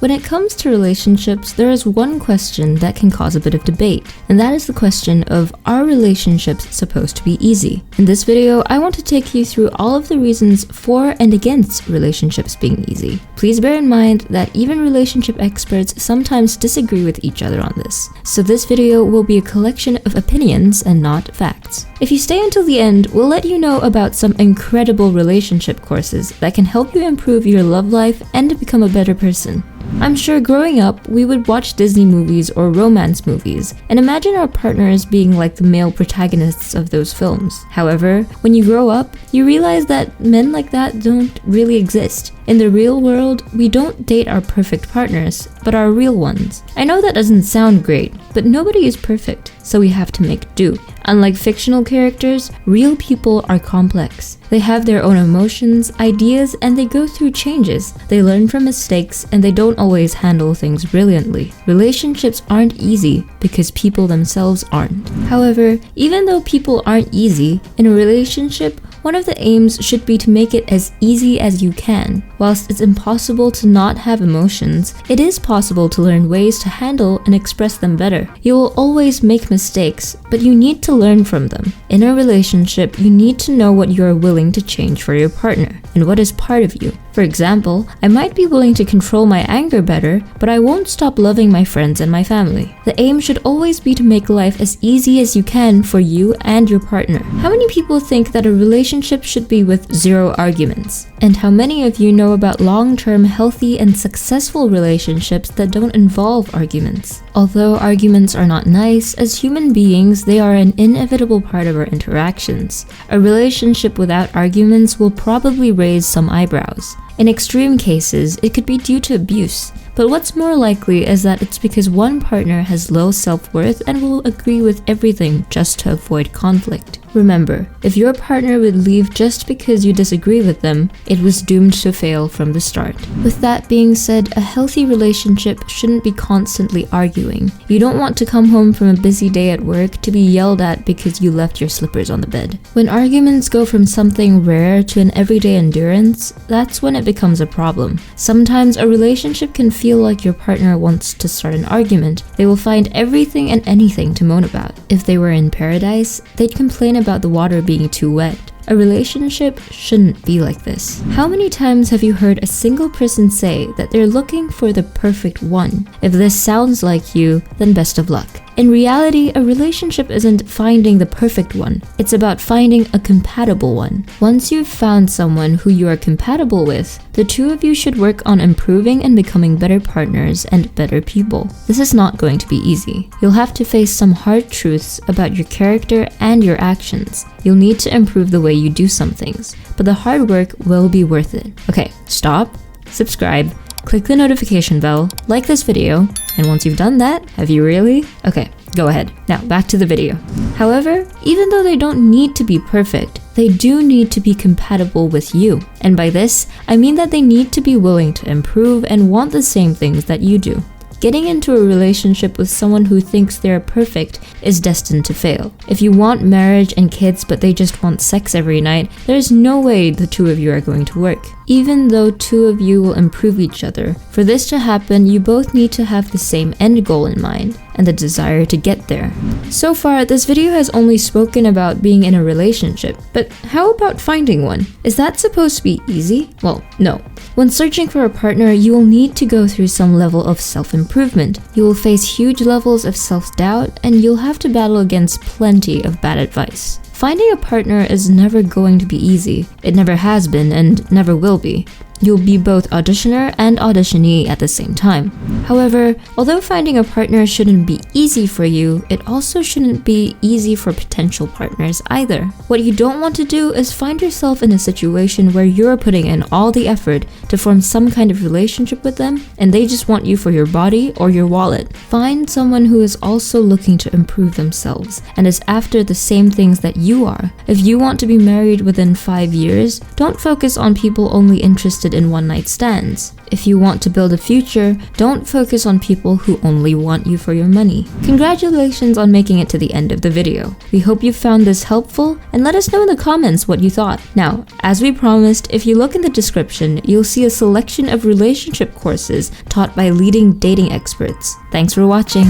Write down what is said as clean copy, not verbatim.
When it comes to relationships, there is one question that can cause a bit of debate, and that is the question of, are relationships supposed to be easy? In this video, I want to take you through all of the reasons for and against relationships being easy. Please bear in mind that even relationship experts sometimes disagree with each other on this, so this video will be a collection of opinions and not facts. If you stay until the end, we'll let you know about some incredible relationship courses that can help you improve your love life and become a better person. I'm sure growing up, we would watch Disney movies or romance movies and imagine our partners being like the male protagonists of those films. However, when you grow up, you realize that men like that don't really exist. In the real world, we don't date our perfect partners, but our real ones. I know that doesn't sound great, but nobody is perfect, so we have to make do. Unlike fictional characters, real people are complex. They have their own emotions, ideas, and they go through changes. They learn from mistakes, and they don't always handle things brilliantly. Relationships aren't easy because people themselves aren't. However, even though people aren't easy, in a relationship, one of the aims should be to make it as easy as you can. Whilst it's impossible to not have emotions, it is possible to learn ways to handle and express them better. You will always make mistakes, but you need to learn from them. In a relationship, you need to know what you are willing to change for your partner and what is part of you. For example, I might be willing to control my anger better, but I won't stop loving my friends and my family. The aim should always be to make life as easy as you can for you and your partner. How many people think that a relationship should be with 0 arguments? And how many of you know about long-term healthy and successful relationships that don't involve arguments? Although arguments are not nice, as human beings, they are an inevitable part of our interactions. A relationship without arguments will probably raise some eyebrows. In extreme cases, it could be due to abuse. But what's more likely is that it's because one partner has low self-worth and will agree with everything just to avoid conflict. Remember, if your partner would leave just because you disagree with them, it was doomed to fail from the start. With that being said, a healthy relationship shouldn't be constantly arguing. You don't want to come home from a busy day at work to be yelled at because you left your slippers on the bed. When arguments go from something rare to an everyday endurance, that's when it becomes a problem. Sometimes a relationship can feel like your partner wants to start an argument. They will find everything and anything to moan about. If they were in paradise, they'd complain about the water being too wet. A relationship shouldn't be like this. How many times have you heard a single person say that they're looking for the perfect one? If this sounds like you, then best of luck. In reality, a relationship isn't finding the perfect one. It's about finding a compatible one. Once you've found someone who you are compatible with, the two of you should work on improving and becoming better partners and better people. This is not going to be easy. You'll have to face some hard truths about your character and your actions. You'll need to improve the way you do some things, but the hard work will be worth it. Okay, stop, subscribe, click the notification bell, like this video, and once you've done that, have you really? Okay, go ahead. Now, back to the video. However, even though they don't need to be perfect, they do need to be compatible with you. And by this, I mean that they need to be willing to improve and want the same things that you do. Getting into a relationship with someone who thinks they're perfect is destined to fail. If you want marriage and kids but they just want sex every night, there's no way the two of you are going to work. Even though two of you will improve each other, for this to happen, you both need to have the same end goal in mind and the desire to get there. So far, this video has only spoken about being in a relationship, but how about finding one? Is that supposed to be easy? Well, no. When searching for a partner, you will need to go through some level of self-improvement. You will face huge levels of self-doubt, and you'll have to battle against plenty of bad advice. Finding a partner is never going to be easy. It never has been and never will be. You'll be both auditioner and auditionee at the same time. However, although finding a partner shouldn't be easy for you, it also shouldn't be easy for potential partners either. What you don't want to do is find yourself in a situation where you're putting in all the effort to form some kind of relationship with them and they just want you for your body or your wallet. Find someone who is also looking to improve themselves and is after the same things that you are. If you want to be married within 5 years, don't focus on people only interested interested in one-night stands. If you want to build a future, don't focus on people who only want you for your money. Congratulations on making it to the end of the video. We hope you found this helpful, and let us know in the comments what you thought. Now, as we promised, if you look in the description, you'll see a selection of relationship courses taught by leading dating experts. Thanks for watching.